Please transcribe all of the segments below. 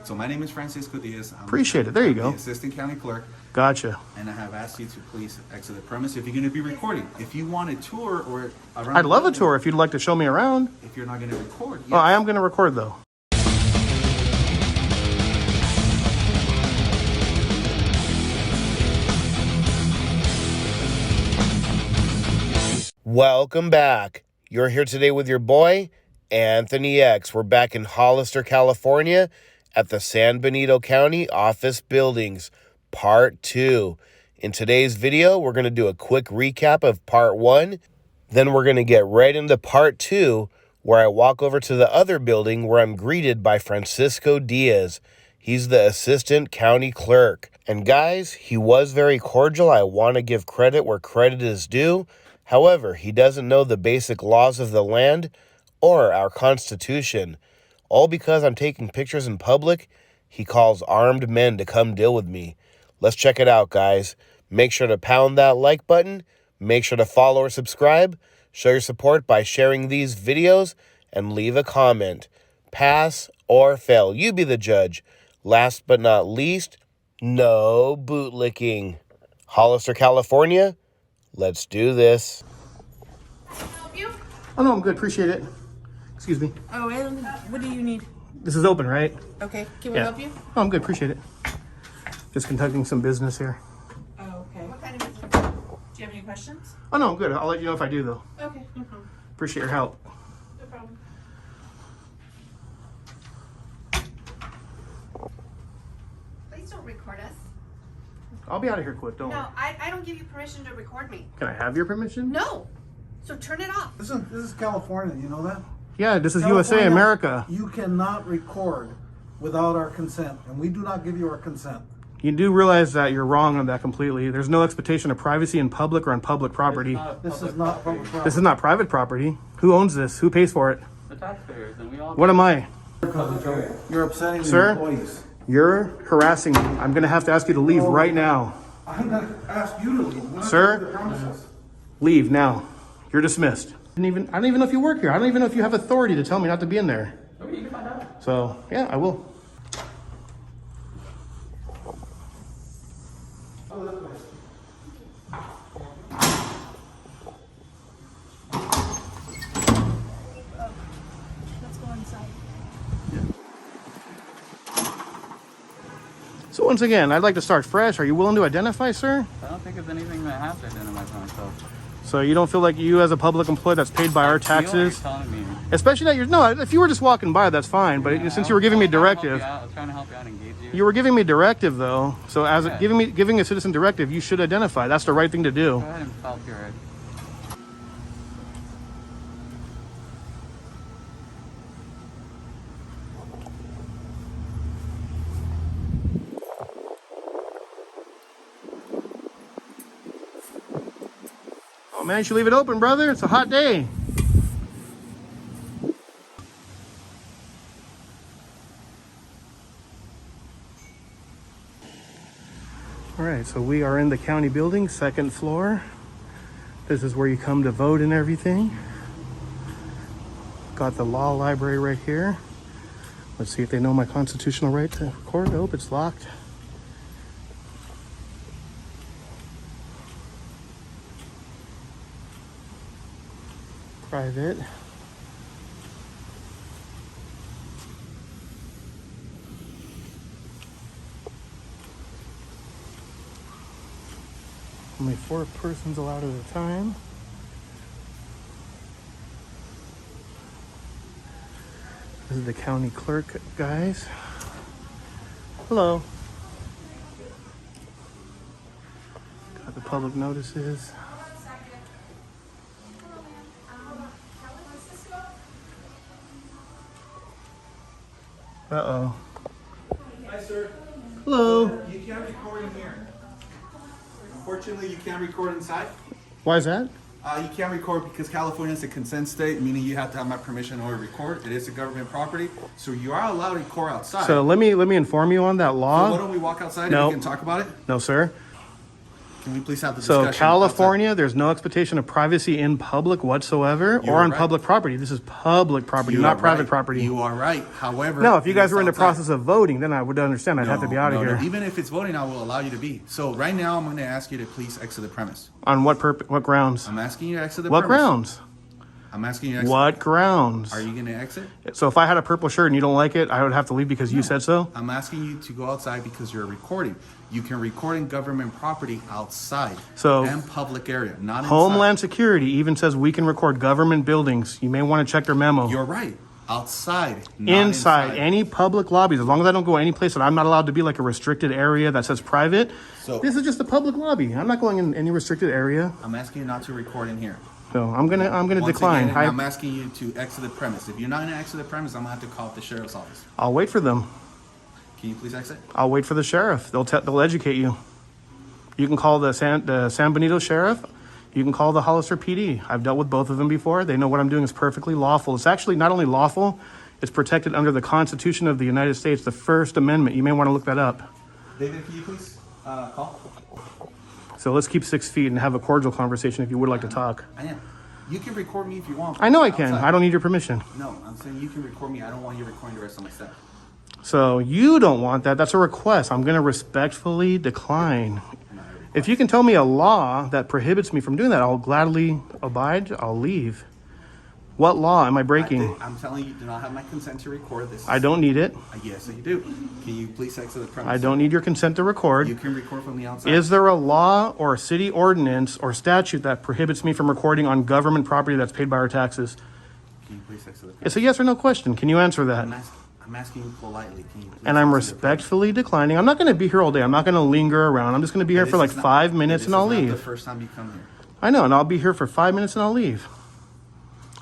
So my name is Francisco Diaz. Appreciate it. There you go. The Assistant County Clerk. Gotcha. And I have asked you to please exit the premise if you're going to be recording. If you want a tour or around, I'd love a tour if you'd like to show me around. If you're not going to record. Yes. Oh, I am going to record though. Welcome back. You're here today with your boy, Anthony X. We're back in Hollister, California at the San Benito County Office Buildings, Part 2. In today's video, we're going to do a quick recap of Part 1. Then we're going to get right into Part 2, where I walk over to the other building where I'm greeted by Francisco Diaz. He's the Assistant County Clerk. And guys, he was very cordial. I want to give credit where credit is due. However, he doesn't know the basic laws of the land or our Constitution. All because I'm taking pictures in public, he calls armed men to come deal with me. Let's check it out, guys. Make sure to pound that like button. Make sure to follow or subscribe. Show your support by sharing these videos and leave a comment. Pass or fail. You be the judge. Last but not least, no bootlicking. Hollister, California. Let's do this. Can I help you? Oh, no, I'm good. Appreciate it. Excuse me. Oh, and what do you need? This is open, right? Okay, can we help you? Oh, I'm good. Appreciate it. Just conducting some business here. Oh, okay. What kind of business? Do you have any questions? Oh, no, I'm good. I'll let you know if I do, though. Okay, no problem. Appreciate your help. No problem. Please don't record us. I'll be out of here quick. Don't worry. No, I don't give you permission to record me. Can I have your permission? No. So turn it off. This is California, you know that? Yeah, this is California, USA, America. You cannot record without our consent, and we do not give you our consent. You do realize that you're wrong on that completely. There's no expectation of privacy in public or on public property. This is not public property. This is not private property. Who owns this? Who pays for it? The taxpayers, and we all. What am I? You're upsetting the Sir? employees. You're harassing me. I'm going to have to ask you to leave right now. I'm going to ask you to leave. We're not Sir? leaving the premises. Leave now. You're dismissed. I don't even know if you work here. I don't even know if you have authority to tell me not to be in there. Okay, you can find out. So, yeah, I will. Let's go inside. So once again, I'd like to start fresh. Are you willing to identify, sir? I don't think it's anything that I have to identify for myself. So you don't feel like you as a public employee that's paid by our taxes? You're telling me. Especially that you're, no, if you were just walking by, that's fine. But Yeah, since you were giving me directive, I was trying to help you out and engage you. you were giving me directive though. So as Yeah. giving a citizen directive, you should identify. That's the right thing to do. Go ahead and file your ID. Oh man, you should leave it open, brother. It's a hot day. All right, so we are in the county building, second floor. This is where you come to vote and everything. Got the law library right here. Let's see if they know my constitutional right to record. Oh, it's locked. Private. Only 4 persons allowed at a time. This is the county clerk, guys. Hello. Got the public notices. Uh-oh. Hi, sir. Hello. You can't record in here. Unfortunately, you can't record inside. Why is that? You can't record because California is a consent state, meaning you have to have my permission in order to record. It is a government property, so you are allowed to record outside. So let me inform you on that law. So why don't we walk outside No. and we can talk about it? No, sir. Can we please have the So discussion California, there's no expectation of privacy in public whatsoever You or are on right. public property. This is public outside? property, You not are private right. property. You are right. However, No, if you guys were in the outside. process of voting, then I would understand. I'd have to be out of here. Even if it's voting, I will allow you to be. So right now, I'm going to ask you to please exit the premise. On what what grounds? I'm asking you to exit the What premise. grounds? I'm asking you to exit. What grounds? Are you going to exit? So if I had a purple shirt and you don't like it, I would have to leave because you said so? I'm asking you to go outside because you're recording. You can record in government property outside So- and public area, not inside. Homeland Security even says we can record government buildings. You may want to check their memo. You're right. Outside, not Inside any public lobbies, as long as I don't go any place that I'm not allowed to be, like a restricted area that says private. So- This is just a public lobby. I'm not going in any restricted area. I'm asking you not to record in here. So I'm gonna Once decline. again, I'm asking you to exit the premise. If you're not going to exit the premise, I'm going to have to call up the sheriff's office. I'll wait for them. Can you please exit? I'll wait for the sheriff. They'll educate you. You can call the San Benito sheriff. You can call the Hollister PD. I've dealt with both of them before. They know what I'm doing is perfectly lawful. It's actually not only lawful, it's protected under the Constitution of the United States, the First Amendment. You may want to look that up. David, can you please call? So let's keep 6 feet and have a cordial conversation if you would like to talk. I am. You can record me if you want. I know I can. Outside. I don't need your permission. No, I'm saying you can record me. I don't want you recording the rest of my stuff. So you don't want that. That's a request. I'm going to respectfully decline. If you can tell me a law that prohibits me from doing that, I'll gladly abide. I'll leave. What law am I breaking? I'm telling you, do not have my consent to record this. I don't need it. Yes, you do. Can you please exit the premise? I don't need your consent to record. You can record from the outside. Is there a law or a city ordinance or statute that prohibits me from recording on government property that's paid by our taxes? Can you please exit the premise? It's a yes or no question. Can you answer that? I'm asking you politely. Can you please And I'm exit the premise? respectfully declining. I'm not going to be here all day. I'm not going to linger around. I'm just going to be here This for like is not- 5 minutes this and I'll is not leave. the first time you come here. I know, and I'll be here for 5 minutes and I'll leave.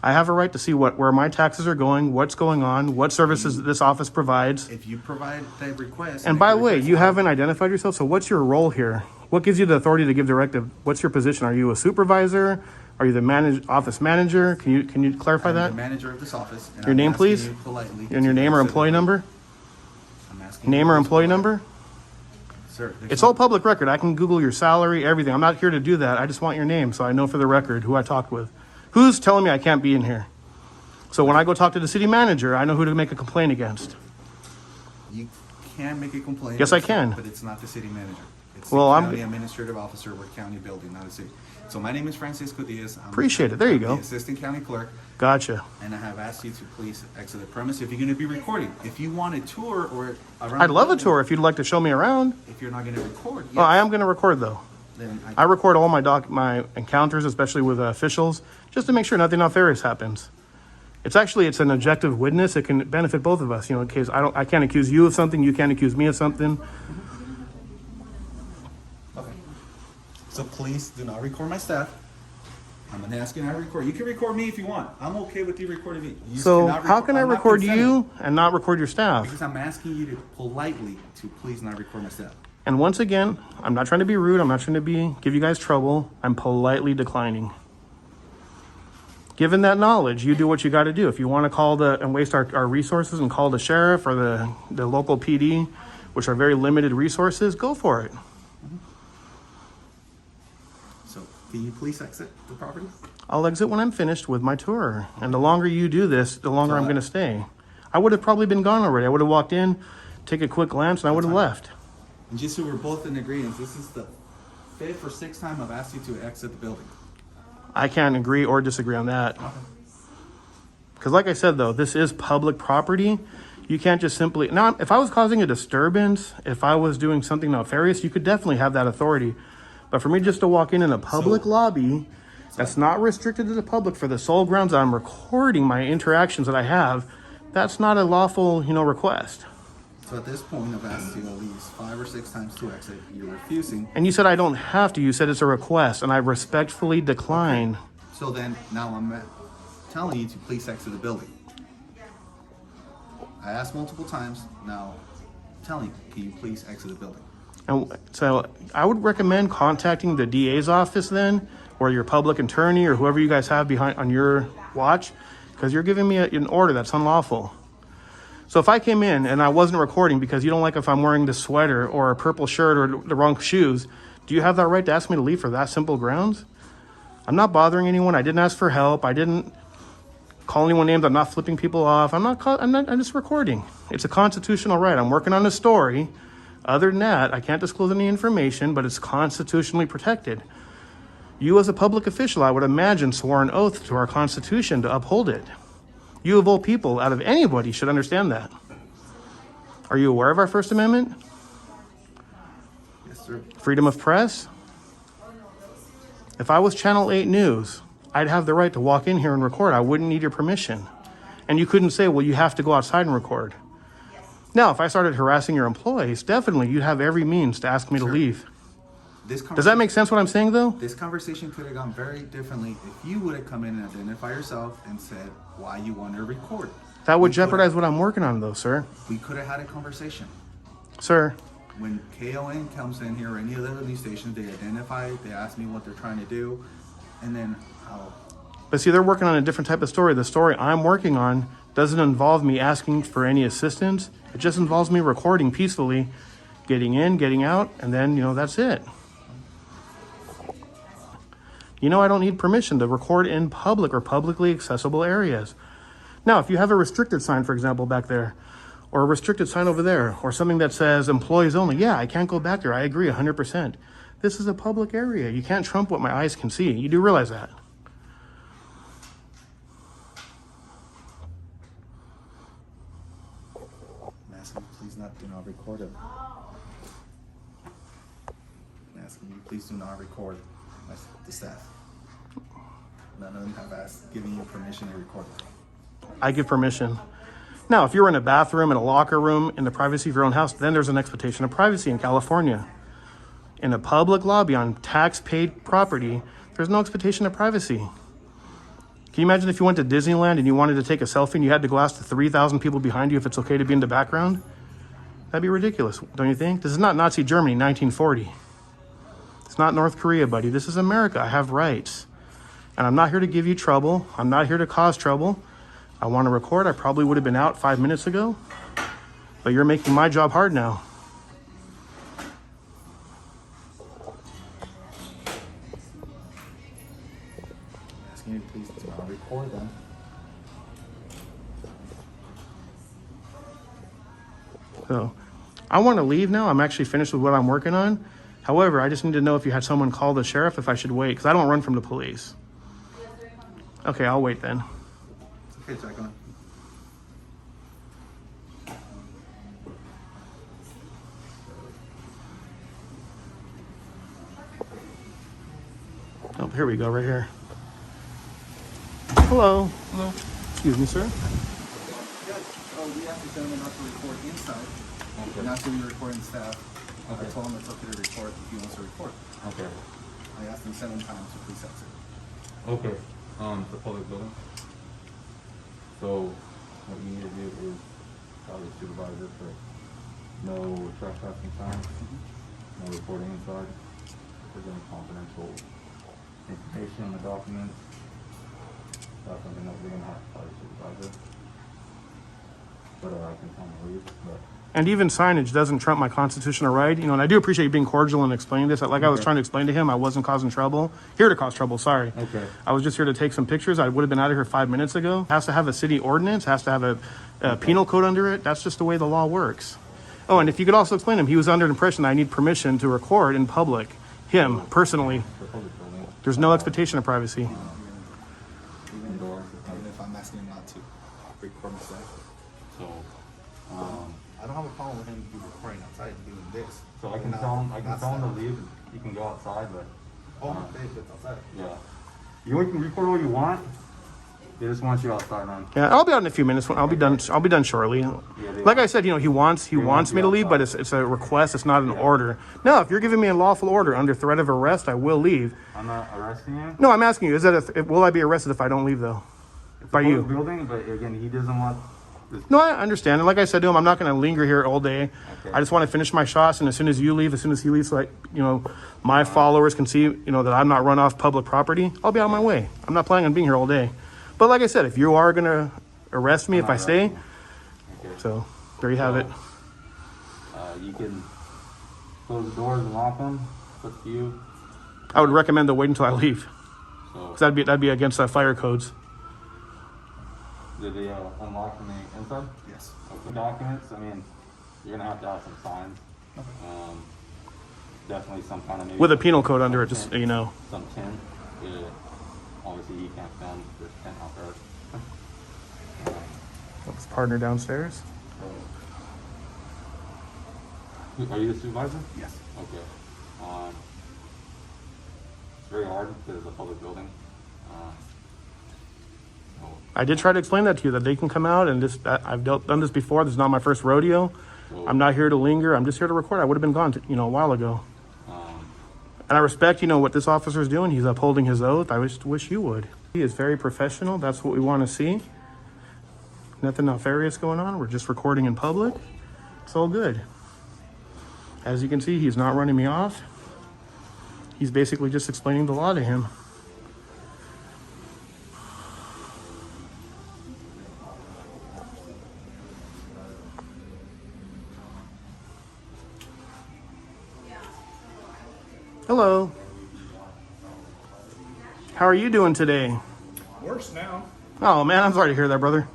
I have a right to see where my taxes are going, what's going on, what services this office provides. If you provide that request. And by the way, you haven't identified yourself, so what's your role here? What gives you the authority to give directive? What's your position? Are you a supervisor? Are you the office manager? Can you clarify I'm that? the manager of this office. And Your I'm name, asking please? you politely And your to name or exit employee the- number? I'm asking Name you or please employee politely. number? Sir, there's It's no- all public record. I can Google your salary, everything. I'm not here to do that. I just want your name so I know for the record who I talked with. Who's telling me I can't be in here? So when I go talk to the city manager, I know who to make a complaint against. You can make a complaint. Yes, I can. But it's not the city manager. It's Well, the I'm- county administrative officer with county building, not a city. So my name is Francisco Diaz. Appreciate it. There you I'm go. the assistant county clerk, Gotcha. and I have asked you to please exit the premise if you're going to be recording. If you want a tour or around I'd the love a building, tour if you'd like to show me around. If you're not going to record, Oh, I am going to record though. then I record all my encounters, especially with officials, just to make sure nothing nefarious happens. It's an objective witness. It can benefit both of us. In case I can't accuse you of something, you can't accuse me of something. Okay. So please do not record my staff. I'm going to ask you not to record. You can record me if you want. I'm okay with you recording me. You just So cannot how can I I'm not record consenting. you and not record your staff? Because I'm asking you to politely to please not record my staff. And once again, I'm not trying to be rude. I'm not trying to give you guys trouble. I'm politely declining. Given that knowledge, you do what you got to do. If you want to call and waste our resources and call the sheriff or the local PD, which are very limited resources, go for it. So can you please exit the property? I'll exit when I'm finished with my tour. And the longer you do this, the longer I'm going to stay. I would have probably been gone already. I would have walked in, take a quick glance, and I would have left. And just so we're both in agreement, this is the 5th or 6th time I've asked you to exit the building. I can't agree or disagree on that. Because like I said, though, this is public property. You can't just simply... Now, if I was causing a disturbance, if I was doing something nefarious, you could definitely have that authority. But for me just to walk in a public lobby that's not restricted to the public for the sole grounds that I'm recording my interactions that I have, that's not a lawful, request. So at this point, I've asked you at least 5 or 6 times to exit. You're refusing. And you said I don't have to. You said it's a request, and I respectfully decline. So then, now I'm telling you to please exit the building. I asked multiple times. Now, I'm telling you, can you please exit the building? And so I would recommend contacting the DA's office then, or your public attorney, or whoever you guys have behind on your watch, because you're giving me an order that's unlawful. So if I came in and I wasn't recording because you don't like if I'm wearing the sweater or a purple shirt or the wrong shoes, Do you have that right to ask me to leave for that simple grounds? I'm not bothering anyone. I didn't ask for help. I didn't call anyone names. I'm not flipping people off. I'm just recording. It's a constitutional right. I'm working on a story. Other than that, I can't disclose any information, but it's constitutionally protected. You as a public official, I would imagine, swore an oath to our Constitution to uphold it. You of all people, out of anybody, should understand that. Are you aware of our First Amendment? Yes, sir. Freedom of press? If I was Channel 8 News, I'd have the right to walk in here and record. I wouldn't need your permission. And you couldn't say, well, you have to go outside and record. Now, if I started harassing your employees, definitely you'd have every means to ask me to leave. Does that make sense what I'm saying, though? This conversation could have gone very differently if you would have come in and identified yourself and said why you want to record. That would jeopardize what I'm working on, though, sir. We could have had a conversation. Sir, When KON comes in here or any of the other news stations, they identify, they ask me what they're trying to do, and then how. but see, they're working on a different type of story. The story I'm working on doesn't involve me asking for any assistance. It just involves me recording peacefully, getting in, getting out, and then, that's it. I don't need permission to record in public or publicly accessible areas. Now, if you have a restricted sign, for example, back there, or a restricted sign over there, or something that says employees only, yeah, I can't go back there. I agree 100%. This is a public area. You can't trump what my eyes can see. You do realize that. I'm asking you please do not record it. I'm asking you please do not record the staff. None of them have given you permission to record. I give permission. Now, if you're in a bathroom, in a locker room, in the privacy of your own house, then there's an expectation of privacy in California. In a public lobby on tax-paid property, there's no expectation of privacy. Can you imagine if you went to Disneyland and you wanted to take a selfie and you had to go ask the 3,000 people behind you if it's okay to be in the background? That'd be ridiculous, don't you think? This is not Nazi Germany, 1940. It's not North Korea, buddy. This is America. I have rights. And I'm not here to give you trouble. I'm not here to cause trouble. I want to record. I probably would have been out 5 minutes ago. But you're making my job hard now. I'm asking you please do not record them. So I want to leave now. I'm actually finished with what I'm working on. However, I just need to know if you had someone call the sheriff, if I should wait, because I don't run from the police. Okay, I'll wait then. Okay, Jacqueline. Oh, here we go, right here. Hello. Hello. Excuse me, sir. Yes, we asked the gentleman not to record inside. Okay. Not to be recording staff. Okay. I told him it's okay to record if he wants to record. Okay. I asked him 7 times to please exit. Okay. It's a public building. So what you need to do is tell the supervisor for no trespassing signs, no reporting inside. If there's any confidential information on the documents, that's something that we're gonna have to tell the supervisor. But I can tell him to leave. But And even signage doesn't trump my constitutional right. And I do appreciate you being cordial and explaining this. Like I was trying to explain to him, I wasn't causing trouble. Here to cause trouble, sorry. Okay. I was just here to take some pictures. I would have been out of here 5 minutes ago. Has to have a city ordinance, has to have a penal code under it. That's just the way the law works. Oh, and if you could also explain to him, he was under the impression that I need permission to record in public. Him, personally. the public building. There's no expectation of privacy. Even if I'm asking him not to record himself. So I don't have a problem with him recording outside and doing this. so I can tell him to leave. You can go outside, but Oh, okay, it's outside. yeah. You can record all you want. They just want you outside, man. Yeah, I'll be out in a few minutes. I'll be done shortly. Like I said, he wants me to leave, but it's a request. It's not an order. No, if you're giving me a lawful order under threat of arrest, I will leave. I'm not arresting you. No, I'm asking you, will I be arrested if I don't leave though? By you? Building, but again, he doesn't want. No, I understand. And like I said to him, I'm not going to linger here all day. Okay. I just want to finish my shots, and as soon as you leave, as soon as he leaves, so my followers can see, that I'm not run off public property, I'll be on my way. I'm not planning on being here all day. But like I said, if you are going to arrest me if I stay, Okay. so there you have it. You can close the doors and lock them. What's to you? I would recommend to wait until I leave. So, 'Cause that'd be against fire codes. did they unlock from the inside? Yes. Okay. Documents, I mean, you're gonna have to have some signs. Definitely some kind of maybe. With a penal code under it, just so you know. Some tin. Obviously, you can't film this tin out there. His partner downstairs. Are you the supervisor? Yes. Okay. It's very hard because it's a public building. So, I did try to explain that to you, that they can come out and I've done this before. This is not my first rodeo. I'm not here to linger. I'm just here to record. I would have been gone, a while ago. And I respect, what this officer is doing. He's upholding his oath. I wish you would. He is very professional. That's what we want to see. Nothing nefarious going on. We're just recording in public. It's all good. As you can see, he's not running me off. He's basically just explaining the law to him. Hello. How are you doing today? Worse now. Oh man, I'm sorry to hear that, brother.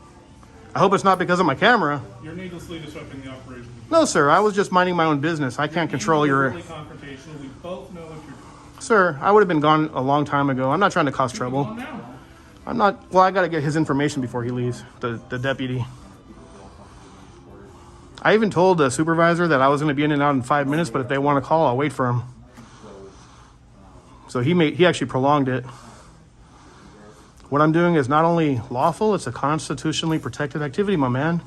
I hope it's not because of my camera. You're needlessly disrupting the operation. No, sir. I was just minding my own business. I can't control your... Confrontational. We both know what you're doing. Sir, I would have been gone a long time ago. I'm not trying to cause trouble. Calm down. I'm not... Well, I got to get his information before he leaves, the deputy. I even told the supervisor that I was going to be in and out in 5 minutes, but if they want to call, I'll wait for him. So he actually prolonged it. What I'm doing is not only lawful, it's a constitutionally protected activity, my man.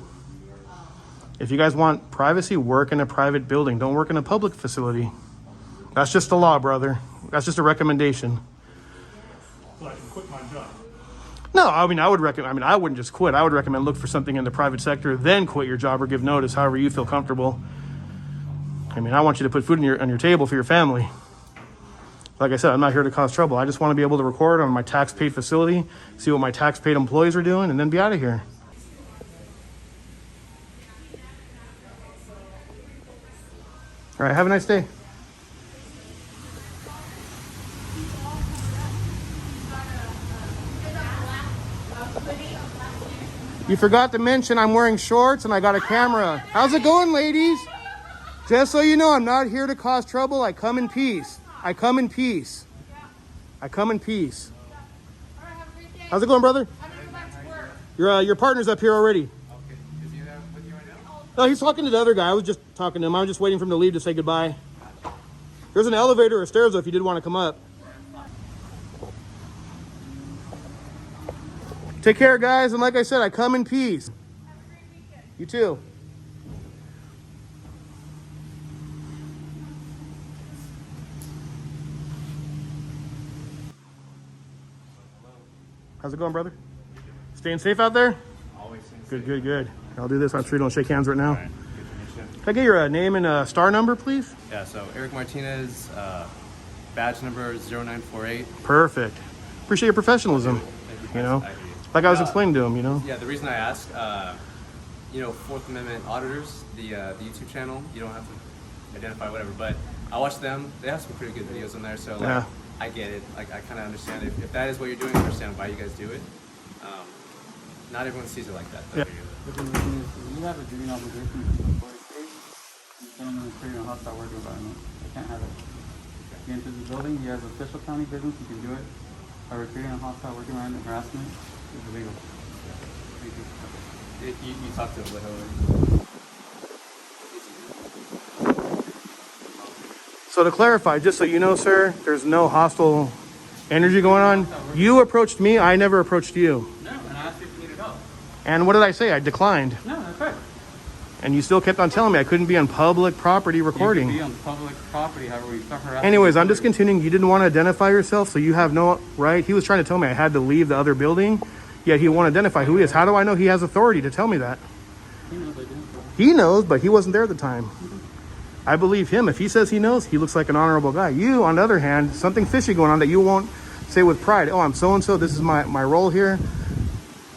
If you guys want privacy, work in a private building. Don't work in a public facility. That's just the law, brother. That's just a recommendation. So I can quit my job. No, I mean, I wouldn't just quit. I would recommend look for something in the private sector, then quit your job or give notice, however you feel comfortable. I mean, I want you to put food on your table for your family. Like I said, I'm not here to cause trouble. I just want to be able to record on my tax-paid facility, see what my tax-paid employees are doing, and then be out of here. All right, have a nice day. You forgot to mention I'm wearing shorts and I got a camera. How's it going, ladies? Just so you know, I'm not here to cause trouble. I come in peace. I come in peace. I come in peace. How's it going, brother? Your partner's up here already. okay. Is he there with you right now? No, he's talking to the other guy. I was just talking to him. I was just waiting for him to leave to say goodbye. There's an elevator or stairs though if you did want to come up. Take care, guys. And like I said, I come in peace. You too. How's it going, brother? Staying safe out there? Always Good, good, good. I'll do this. I'm sure you don't shake hands right now. Can I get your name and star number, please? Yeah, so Eric Martinez, badge number 0948. Perfect. Appreciate your professionalism. Thank You know, I agree. like I was explaining to him, you know. Yeah, the reason I ask, Fourth Amendment auditors, the YouTube channel, you don't have to identify whatever, but I watch them. They have some pretty good videos on there, so like, Yeah. I get it. Like, I kind of understand if that is what you're doing, I understand why you guys do it. Not everyone sees it like that, though. Yeah. But the thing is, you have a duty obligation to report a case. You gentleman is creating a hostile work environment. I can't have it. He enters the building, he has official county business, he can do it. However, creating a hostile work environment, harassment is illegal. You talked to him, like, So to clarify, just so you know, sir, there's no hostile energy going on. You approached me. I never approached you. No, and I asked you if you needed help. And what did I say? I declined. No, that's right. And you still kept on telling me I couldn't be on public property You can recording. be on public property, however, we start harassing. Anyways, I'm just people. continuing. You didn't want to identify yourself, so you have no right. He was trying to tell me I had to leave the other building, yet he won't identify who he is. How do I know he has authority to tell me that? He knows I didn't. He knows, but he wasn't there at the time. I believe him. If he says he knows, he looks like an honorable guy. You, on the other hand, something fishy going on that you won't say with pride. Oh, I'm so-and-so. This is my role here.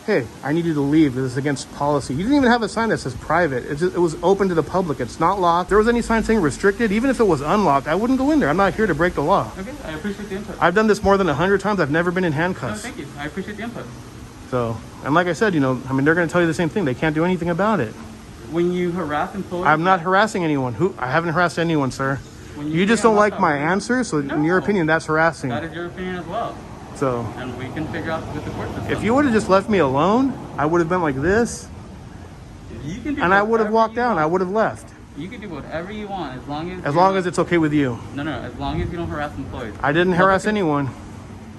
hey, I need you to leave. This is against policy. You didn't even have a sign that says private. It was open to the public. It's not locked. If there was any sign saying restricted, even if it was unlocked, I wouldn't go in there. I'm not here to break the law. Okay, I appreciate the input. I've done this more than 100 times. I've never been in No, handcuffs. thank you. I appreciate the input. So, and like I said, you know, I mean, they're going to tell you the same thing. They can't do anything about it. When you harass employees, I'm not harassing anyone. I haven't harassed anyone, sir. When You just say don't I'm like not my harassing- answer, so in No. your opinion, that's harassing. That is your opinion as well, So, and we can figure out with the court system. if you would have just left me alone, I would have been like this, You can do and I would have whatever walked you out. want. I would have left. You can do whatever you want as long as As long as it's okay with you. no, as long as you don't harass employees. I didn't harass anyone.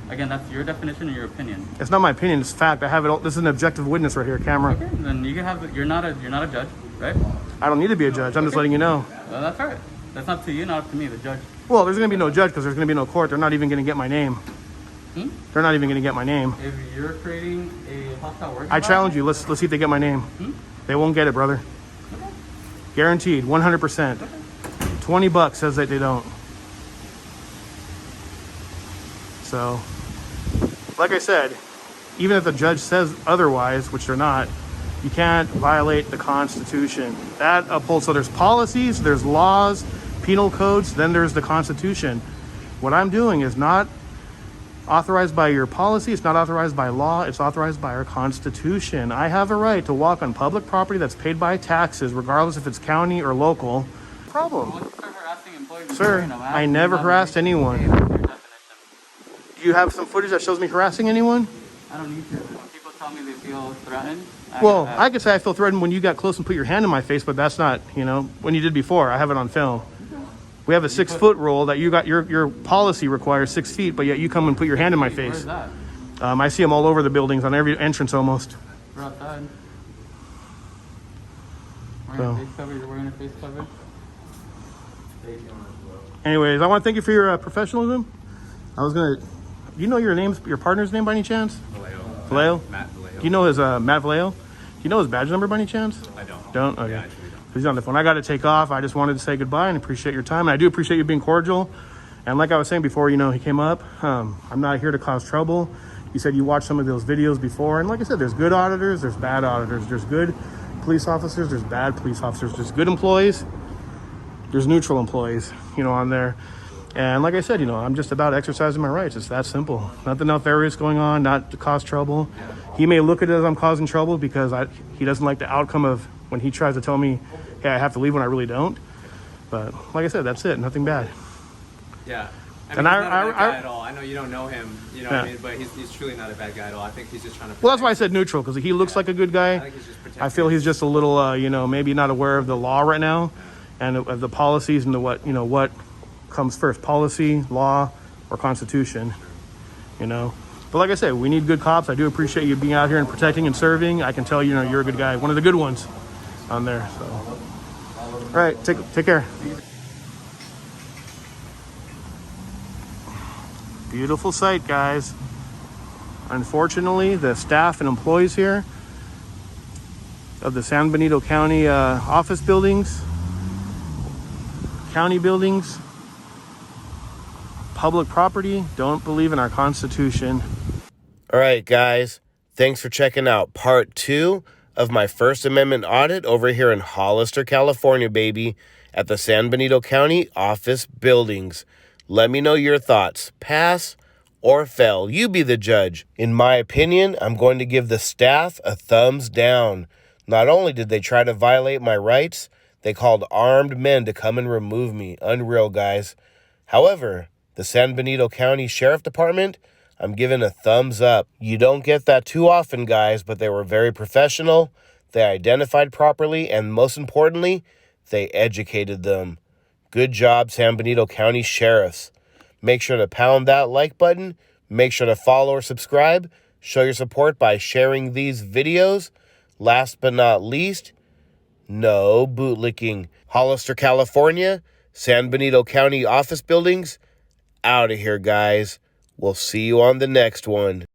Again, that's your definition and your opinion. It's not my opinion. It's fact. I have it all. This is an objective witness right here, camera. Okay, then you can have. You're not a judge, right? I don't need to be a judge. I'm just letting you know. Well, that's all right. That's up to you, not up to me, the judge. Well, there's going to be no judge because there's going to be no court. They're not even going to get my name. Hmm? They're not even going to get my name. If you're creating a hostile work I challenge you. Let's see if they get my name. They won't get it, brother. Guaranteed, 100%. $20 says that they don't. So, like I said, even if the judge says otherwise, which they're not, you can't violate the Constitution. That upholds. So there's policies, there's laws, penal codes, then there's the Constitution. What I'm doing is not authorized by your policy. It's not authorized by law. It's authorized by our Constitution. I have a right to walk on public property that's paid by taxes, regardless if it's county or local. Problem. Once you start harassing employees, Sir, you're I never harassed anyone. That's your definition. Do you have some footage that shows me harassing anyone? I don't need to. When people tell me they feel threatened, Well, I could say I feel threatened when you got close and put your hand in my face, but that's not, you know, when you did before. I have it on film. We have a 6-foot rule that you got. Your policy requires 6 feet, but yet you come and put your hand in my face. Where's that? I see them all over the buildings, on every entrance almost. We're outside. Wearing So. a face cover. You're wearing a face cover. Anyways, I want to thank you for your professionalism. I was gonna. Do you know your partner's name by any chance? Vallejo. Matt Vallejo. Do you know his Matt Vallejo? Do you know his badge number by any chance? I don't. Don't? Okay. Yeah, I actually don't. He's on the phone. I got to take off. I just wanted to say goodbye and appreciate your time. And I do appreciate you being cordial. And like I was saying before, you know, he came up. I'm not here to cause trouble. You said you watched some of those videos before. And like I said, there's good auditors, there's bad auditors. There's good police officers, there's bad police officers. There's good employees, there's neutral employees, you know, on there. And like I said, you know, I'm just about exercising my rights. It's that simple. Nothing nefarious going on, not to cause trouble. He may look at it as I'm causing trouble because he doesn't like the outcome of when he tries to tell me, hey, I have to leave when I really don't. But like I said, that's it. Nothing bad. Yeah. I And mean, he's not a bad guy I- at all. I know you don't know him, you know Yeah. what I mean? But he's truly not a bad guy at all. I think he's just trying to. Well, that's why I said neutral, because he looks like a good I guy. think he's just protecting. I feel he's just a little, you know, maybe not aware of the law right now and of the policies and what comes first, policy, law, or Constitution, you know. But like I said, we need good cops. I do appreciate you being out here and protecting and serving. I can tell, you know, you're a good guy, one of the good ones on there. So, all right, take care. Beautiful sight, guys. Unfortunately, the staff and employees here of the San Benito County office buildings, county buildings, public property, don't believe in our Constitution. All right, guys. Thanks for checking out part 2 of my First Amendment audit over here in Hollister, California, baby, at the San Benito County office buildings. Let me know your thoughts. Pass or fail. You be the judge. In my opinion, I'm going to give the staff a thumbs down. Not only did they try to violate my rights, they called armed men to come and remove me. Unreal, guys. However, the San Benito County Sheriff Department, I'm giving a thumbs up. You don't get that too often, guys, but they were very professional. They identified properly, and most importantly, they educated them. Good job, San Benito County Sheriffs. Make sure to pound that like button. Make sure to follow or subscribe. Show your support by sharing these videos. Last but not least, no bootlicking. Hollister, California, San Benito County office buildings. Out of here, guys. We'll see you on the next one.